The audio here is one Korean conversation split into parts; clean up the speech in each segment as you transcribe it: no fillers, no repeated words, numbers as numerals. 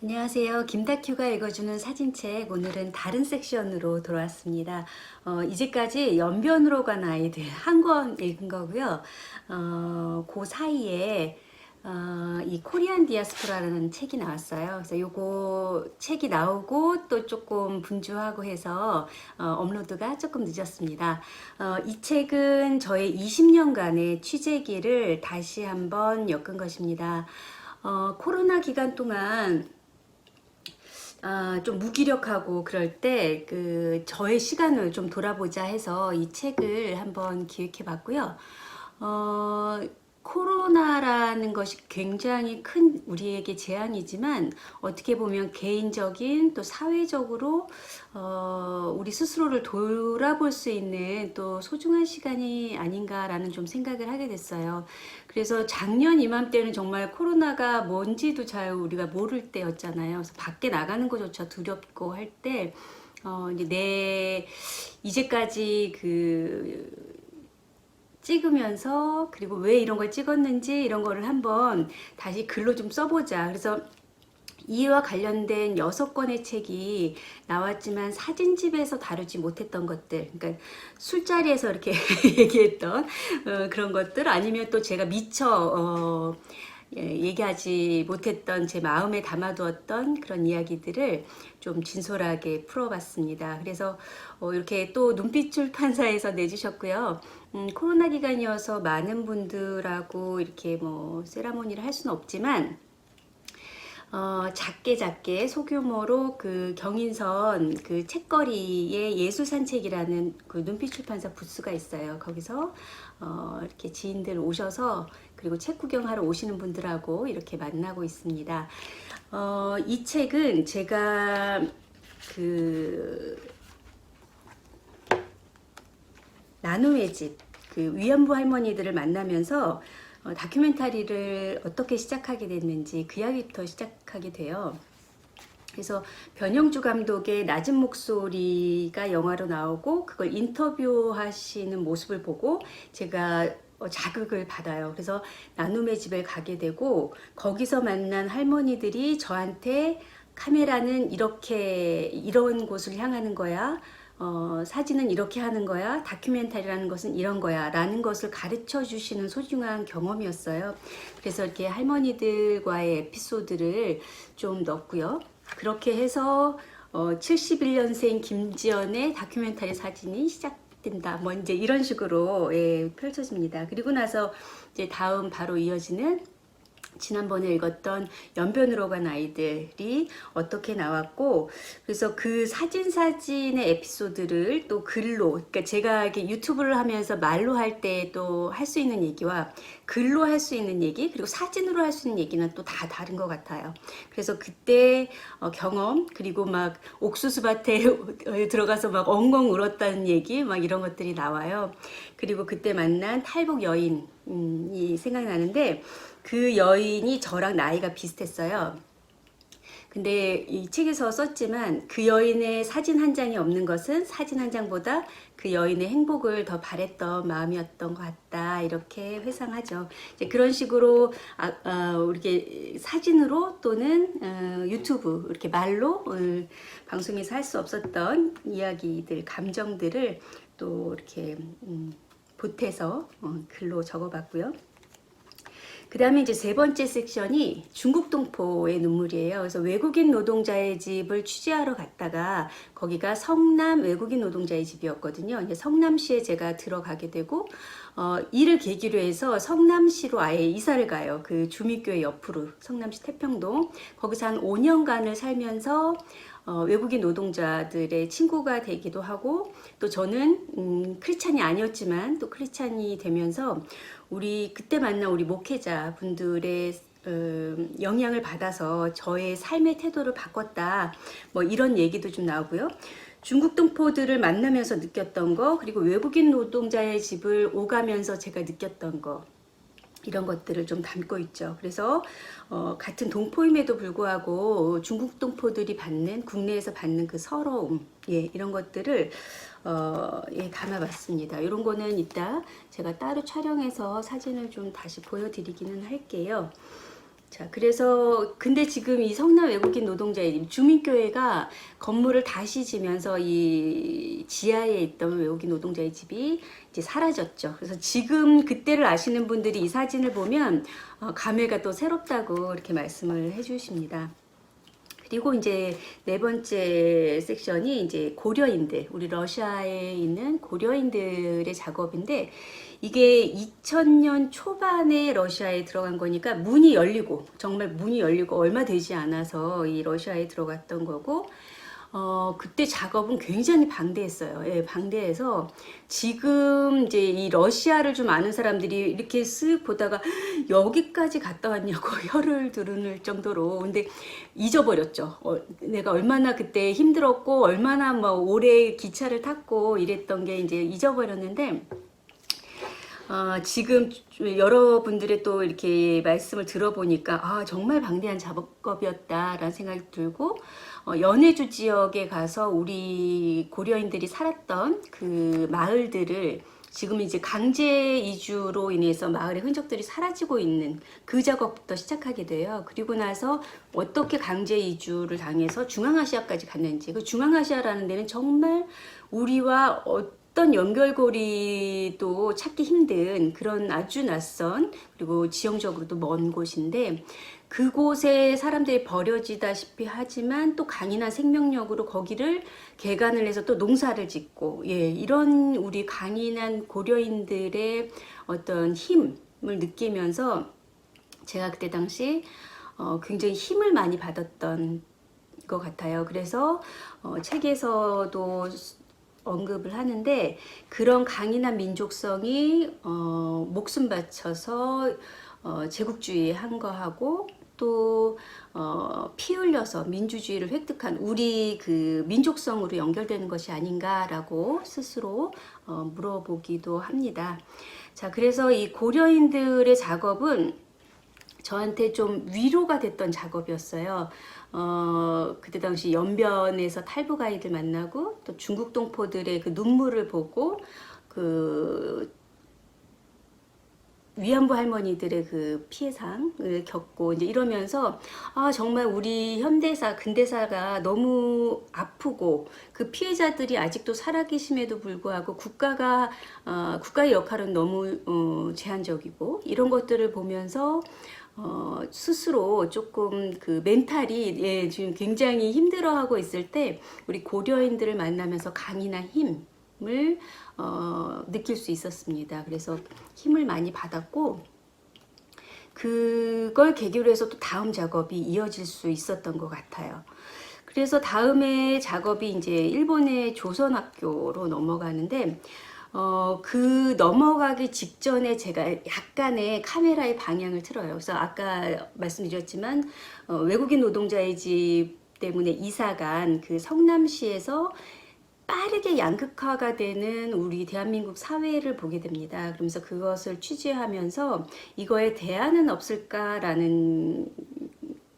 안녕하세요. 김다큐가 읽어주는 사진책, 오늘은 다른 섹션으로 돌아왔습니다. 이제까지 연변으로 간 아이들 한 권 읽은 거고요. 그 사이에 이 코리안 디아스포라라는 책이 나왔어요. 그래서 요거 책이 나오고 또 조금 분주하고 해서 업로드가 조금 늦었습니다. 이 책은 저의 20년간의 취재기를 다시 한번 엮은 것입니다. 코로나 기간 동안 좀 무기력하고 그럴 때 저의 시간을 좀 돌아보자 해서 이 책을 한번 기획해 봤고요. 코로나라는 것이 굉장히 큰 우리에게 재앙이지만 어떻게 보면 개인적인 또 사회적으로 우리 스스로를 돌아볼 수 있는 또 소중한 시간이 아닌가라는 좀 생각을 하게 됐어요. 그래서 작년 이맘때는 정말 코로나가 뭔지도 잘 우리가 모를 때였잖아요. 그래서 밖에 나가는 것조차 두렵고 할 때, 이제 이제까지 찍으면서 그리고 왜 이런 걸 찍었는지 이런 거를 한번 다시 글로 좀 써보자. 그래서 이와 관련된 6권의 책이 나왔지만 사진집에서 다루지 못했던 것들, 그러니까 술자리에서 이렇게 얘기했던 그런 것들, 아니면 또 제가 미처 얘기하지 못했던 제 마음에 담아두었던 그런 이야기들을 좀 진솔하게 풀어봤습니다. 그래서 이렇게 또 눈빛 출판사에서 내주셨고요. 코로나 기간이어서 많은 분들하고 이렇게 뭐 세라모니를 할 수는 없지만 작게 소규모로 그 경인선 그 책거리에 예술산책이라는 그 눈빛 출판사 부스가 있어요. 거기서 이렇게 지인들 오셔서 그리고 책 구경하러 오시는 분들하고 이렇게 만나고 있습니다. 이 책은 제가 나눔의 집, 위안부 할머니들을 만나면서 다큐멘터리를 어떻게 시작하게 됐는지 그 이야기부터 시작하게 돼요. 그래서 변영주 감독의 낮은 목소리가 영화로 나오고 그걸 인터뷰하시는 모습을 보고 제가 자극을 받아요. 그래서 나눔의 집을 가게 되고 거기서 만난 할머니들이 저한테 카메라는 이런 곳을 향하는 거야. 사진은 이렇게 하는 거야. 다큐멘터리라는 것은 이런 거야. 라는 것을 가르쳐 주시는 소중한 경험이었어요. 그래서 이렇게 할머니들과의 에피소드를 좀 넣었고요. 그렇게 해서 71년생 김지연의 다큐멘터리 사진이 시작된다. 뭐 이제 이런 식으로 펼쳐집니다. 그리고 나서 이제 다음 바로 이어지는 지난번에 읽었던 연변으로 간 아이들이 어떻게 나왔고, 그래서 그 사진의 에피소드를 또 글로, 그러니까 제가 이렇게 유튜브를 하면서 말로 할 때 또 할 수 있는 얘기와 글로 할 수 있는 얘기, 그리고 사진으로 할 수 있는 얘기는 또 다 다른 것 같아요. 그래서 그때 경험, 그리고 막 옥수수밭에 들어가서 막 엉엉 울었다는 얘기, 막 이런 것들이 나와요. 그리고 그때 만난 탈북 여인이 생각나는데, 그 여인이 저랑 나이가 비슷했어요. 근데 이 책에서 썼지만 그 여인의 사진 한 장이 없는 것은 사진 한 장보다 그 여인의 행복을 더 바랬던 마음이었던 것 같다. 이렇게 회상하죠. 이제 그런 식으로 이렇게 사진으로 또는 유튜브 이렇게 말로 방송에서 할 수 없었던 이야기들, 감정들을 또 이렇게 보태서 글로 적어봤고요. 그 다음에 이제 세 번째 섹션이 중국 동포의 눈물이에요. 그래서 외국인 노동자의 집을 취재하러 갔다가 거기가 성남 외국인 노동자의 집이었거든요. 이제 성남시에 제가 들어가게 되고 이를 계기로 해서 성남시로 아예 이사를 가요. 그 주미교회 옆으로 성남시 태평동. 거기서 한 5년간을 살면서 외국인 노동자들의 친구가 되기도 하고, 또 저는 크리스찬이 아니었지만 또 크리스찬이 되면서 그때 만난 우리 목회자 분들의 영향을 받아서 저의 삶의 태도를 바꿨다. 뭐 이런 얘기도 좀 나오고요. 중국 동포들을 만나면서 느꼈던 거, 그리고 외국인 노동자의 집을 오가면서 제가 느꼈던 거, 이런 것들을 좀 담고 있죠. 그래서 같은 동포임에도 불구하고 중국 동포들이 국내에서 받는 그 서러움, 이런 것들을 담아봤습니다. 이런 거는 이따 제가 따로 촬영해서 사진을 좀 다시 보여드리기는 할게요. 자, 그래서 근데 지금 이 성남 외국인 노동자의 집, 주민교회가 건물을 다시 지면서 이 지하에 있던 외국인 노동자의 집이 이제 사라졌죠. 그래서 지금 그때를 아시는 분들이 이 사진을 보면 감회가 또 새롭다고 이렇게 말씀을 해주십니다. 그리고 이제 네 번째 섹션이 이제 고려인들, 우리 러시아에 있는 고려인들의 작업인데, 이게 2000년 초반에 러시아에 들어간 거니까 문이 열리고, 정말 문이 열리고 얼마 되지 않아서 이 러시아에 들어갔던 거고, 그때 작업은 굉장히 방대했어요. 예, 방대해서 지금 이제 이 러시아를 좀 아는 사람들이 이렇게 쓱 보다가 여기까지 갔다 왔냐고 혀를 두르는 정도로. 근데 잊어버렸죠. 내가 얼마나 그때 힘들었고 얼마나 뭐 오래 기차를 탔고 이랬던 게 이제 잊어버렸는데, 지금 여러분들의 또 이렇게 말씀을 들어보니까 정말 방대한 작업이었다라는 생각이 들고, 연해주 지역에 가서 우리 고려인들이 살았던 그 마을들을 지금 이제 강제 이주로 인해서 마을의 흔적들이 사라지고 있는 그 작업부터 시작하게 돼요. 그리고 나서 어떻게 강제 이주를 당해서 중앙아시아까지 갔는지, 그 중앙아시아라는 데는 정말 우리와 어떤 연결고리도 찾기 힘든 그런 아주 낯선, 그리고 지형적으로도 먼 곳인데, 그곳에 사람들이 버려지다시피 하지만 또 강인한 생명력으로 거기를 개간을 해서 또 농사를 짓고, 이런 우리 강인한 고려인들의 어떤 힘을 느끼면서 제가 그때 당시 굉장히 힘을 많이 받았던 것 같아요. 그래서 책에서도 언급을 하는데, 그런 강인한 민족성이 목숨 바쳐서 제국주의에 한 거하고, 또 피 흘려서 민주주의를 획득한 우리 그 민족성으로 연결되는 것이 아닌가라고 스스로 물어보기도 합니다. 자, 그래서 이 고려인들의 작업은 저한테 좀 위로가 됐던 작업이었어요. 그때 당시 연변에서 탈북아이들 만나고, 또 중국 동포들의 그 눈물을 보고, 그 위안부 할머니들의 그 피해상을 겪고 이제 이러면서 정말 우리 현대사, 근대사가 너무 아프고, 그 피해자들이 아직도 살아계심에도 불구하고 국가의 역할은 너무 제한적이고, 이런 것들을 보면서 스스로 조금 그 멘탈이 지금 굉장히 힘들어하고 있을 때, 우리 고려인들을 만나면서 강인한 힘을 느낄 수 있었습니다. 그래서 힘을 많이 받았고, 그걸 계기로 해서 또 다음 작업이 이어질 수 있었던 것 같아요. 그래서 다음에 작업이 이제 일본의 조선학교로 넘어가는데, 그 넘어가기 직전에 제가 약간의 카메라의 방향을 틀어요. 그래서 아까 말씀드렸지만 외국인 노동자의 집 때문에 이사간 그 성남시에서 빠르게 양극화가 되는 우리 대한민국 사회를 보게 됩니다. 그러면서 그것을 취재하면서 이거에 대안은 없을까라는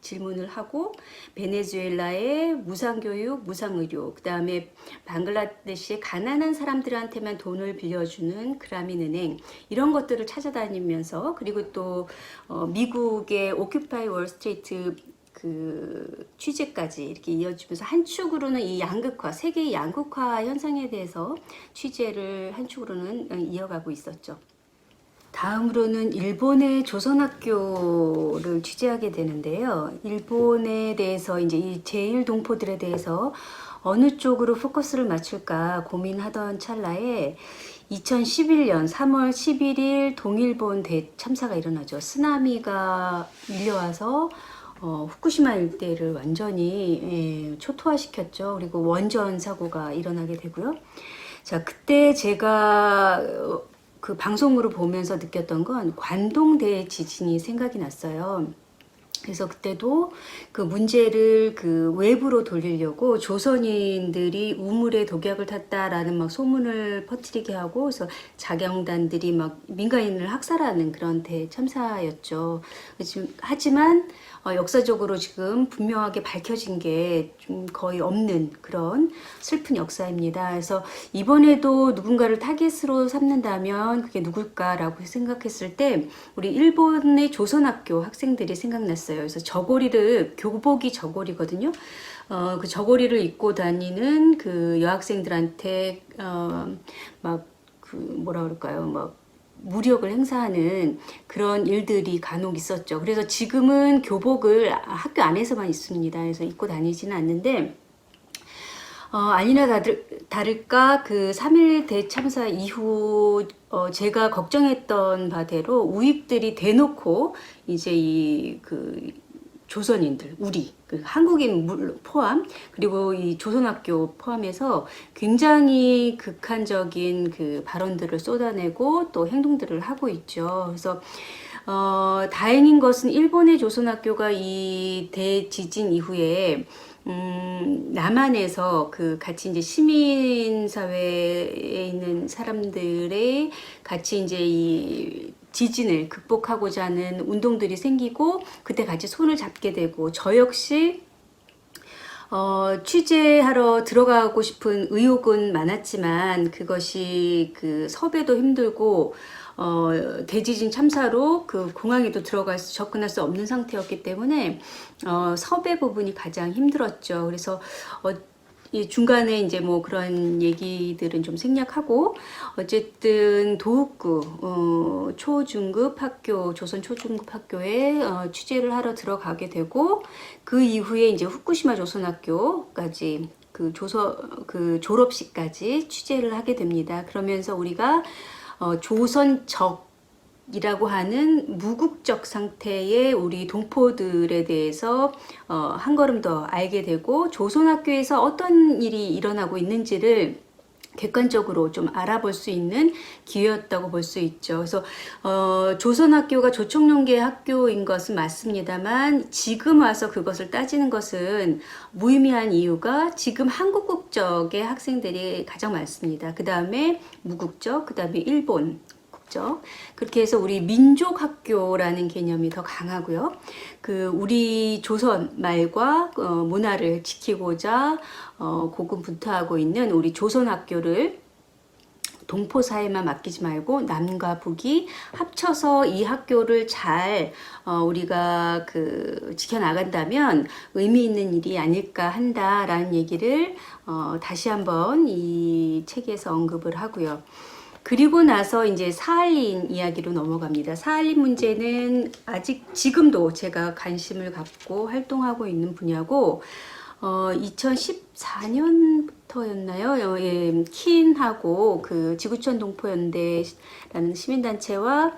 질문을 하고, 베네수엘라의 무상교육, 무상의료, 그 다음에 방글라데시의 가난한 사람들한테만 돈을 빌려주는 그라민은행, 이런 것들을 찾아다니면서, 그리고 또 미국의 오큐파이 월스트리트 그 취재까지 이렇게 이어지면서, 한 축으로는 이 양극화, 세계의 양극화 현상에 대해서 취재를 한 축으로는 이어가고 있었죠. 다음으로는 일본의 조선학교를 취재하게 되는데요. 일본에 대해서 이제 이 제1동포들에 대해서 어느 쪽으로 포커스를 맞출까 고민하던 찰나에 2011년 3월 11일 동일본 대참사가 일어나죠. 쓰나미가 밀려와서 후쿠시마 일대를 완전히 초토화시켰죠. 그리고 원전 사고가 일어나게 되고요. 자, 그때 제가 그 방송으로 보면서 느꼈던 건 관동대 지진이 생각이 났어요. 그래서 그때도 그 문제를 그 외부로 돌리려고 조선인들이 우물에 독약을 탔다라는 막 소문을 퍼뜨리게 하고, 그래서 자경단들이 막 민간인을 학살하는 그런 대참사였죠. 하지만 역사적으로 지금 분명하게 밝혀진 게 좀 거의 없는 그런 슬픈 역사입니다. 그래서 이번에도 누군가를 타겟으로 삼는다면 그게 누굴까라고 생각했을 때 우리 일본의 조선학교 학생들이 생각났어요. 그래서 저고리를, 교복이 저고리거든요. 그 저고리를 입고 다니는 그 여학생들한테 막 그 뭐라 그럴까요? 막 무력을 행사하는 그런 일들이 간혹 있었죠. 그래서 지금은 교복을 학교 안에서만 입습니다. 그래서 입고 다니지는 않는데, 아니나 다를까 그 3.1 대참사 이후 제가 걱정했던 바대로 우익들이 대놓고 이제 이 그 조선인들, 우리 그 한국인 포함, 그리고 이 조선학교 포함해서 굉장히 극한적인 그 발언들을 쏟아내고 또 행동들을 하고 있죠. 그래서 다행인 것은 일본의 조선학교가 이 대지진 이후에 남한에서 그 같이 이제 시민사회에 있는 사람들의 같이 이제 이 지진을 극복하고자 하는 운동들이 생기고, 그때 같이 손을 잡게 되고, 저 역시 취재하러 들어가고 싶은 의욕은 많았지만 그것이 그 섭외도 힘들고 대지진 참사로 그 공항에도 들어가서 접근할 수 없는 상태였기 때문에 섭외 부분이 가장 힘들었죠. 그래서 이 중간에 이제 뭐 그런 얘기들은 좀 생략하고, 어쨌든 도읍구 초중급 학교, 조선 초중급 학교에 취재를 하러 들어가게 되고, 그 이후에 이제 후쿠시마 조선학교까지 그 졸업식까지 취재를 하게 됩니다. 그러면서 우리가 조선적이라고 하는 무국적 상태의 우리 동포들에 대해서 한 걸음 더 알게 되고, 조선학교에서 어떤 일이 일어나고 있는지를 객관적으로 좀 알아볼 수 있는 기회였다고 볼 수 있죠. 그래서 조선학교가 조총련계 학교인 것은 맞습니다만, 지금 와서 그것을 따지는 것은 무의미한 이유가 지금 한국 국적의 학생들이 가장 많습니다. 그 다음에 무국적, 그 다음에 일본 국적. 그렇게 해서 우리 민족학교라는 개념이 더 강하고요. 그 우리 조선 말과 문화를 지키고자 고군분투하고 있는 우리 조선학교를 동포사회만 맡기지 말고 남과 북이 합쳐서 이 학교를 잘 우리가 그 지켜나간다면 의미 있는 일이 아닐까 한다라는 얘기를 다시 한번 이 책에서 언급을 하고요. 그리고 나서 이제 사할린 이야기로 넘어갑니다. 사할린 문제는 아직 지금도 제가 관심을 갖고 활동하고 있는 분야고, 2014년부터였나요? 예, 킨하고 그 지구촌 동포연대라는 시민단체와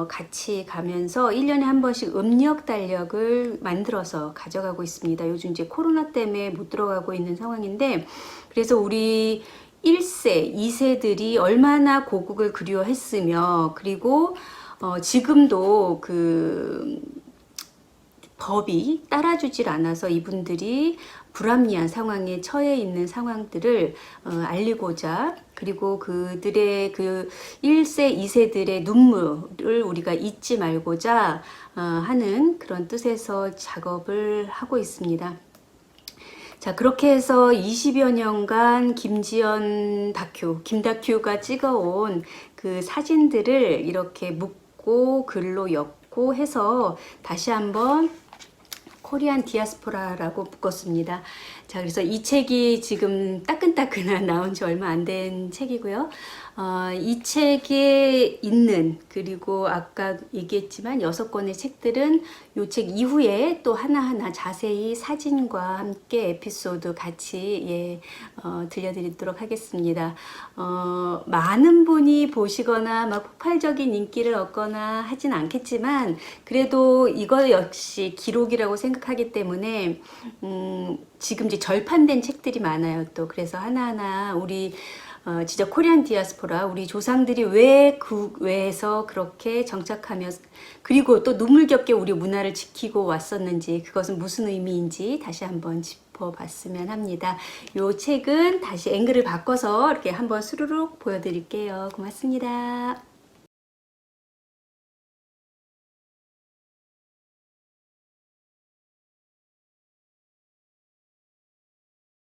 같이 가면서 1년에 한 번씩 음력 달력을 만들어서 가져가고 있습니다. 요즘 이제 코로나 때문에 못 들어가고 있는 상황인데, 그래서 우리 1세, 2세들이 얼마나 고국을 그리워했으며, 그리고 지금도 그 법이 따라주질 않아서 이분들이 불합리한 상황에 처해 있는 상황들을 알리고자, 그리고 그들의 그 1세, 2세들의 눈물을 우리가 잊지 말고자 하는 그런 뜻에서 작업을 하고 있습니다. 자, 그렇게 해서 20여 년간 김다큐가 찍어온 그 사진들을 이렇게 묶고 글로 엮고 해서 다시 한번 코리안 디아스포라라고 묶었습니다. 자, 그래서 이 책이 지금 따끈따끈한 나온 지 얼마 안 된 책이고요. 이 책에 있는, 그리고 아까 얘기했지만 6권의 책들은 이 책 이후에 또 하나하나 자세히 사진과 함께 에피소드 같이 들려드리도록 하겠습니다. 많은 분이 보시거나 막 폭발적인 인기를 얻거나 하진 않겠지만, 그래도 이거 역시 기록이라고 생각하기 때문에 지금 이제 절판된 책들이 많아요. 또 그래서 하나하나 우리 지적 코리안 디아스포라, 우리 조상들이 왜 국외에서 그렇게 정착하며 그리고 또 눈물겹게 우리 문화를 지키고 왔었는지, 그것은 무슨 의미인지 다시 한번 짚어봤으면 합니다. 이 책은 다시 앵글을 바꿔서 이렇게 한번 수루룩 보여드릴게요. 고맙습니다.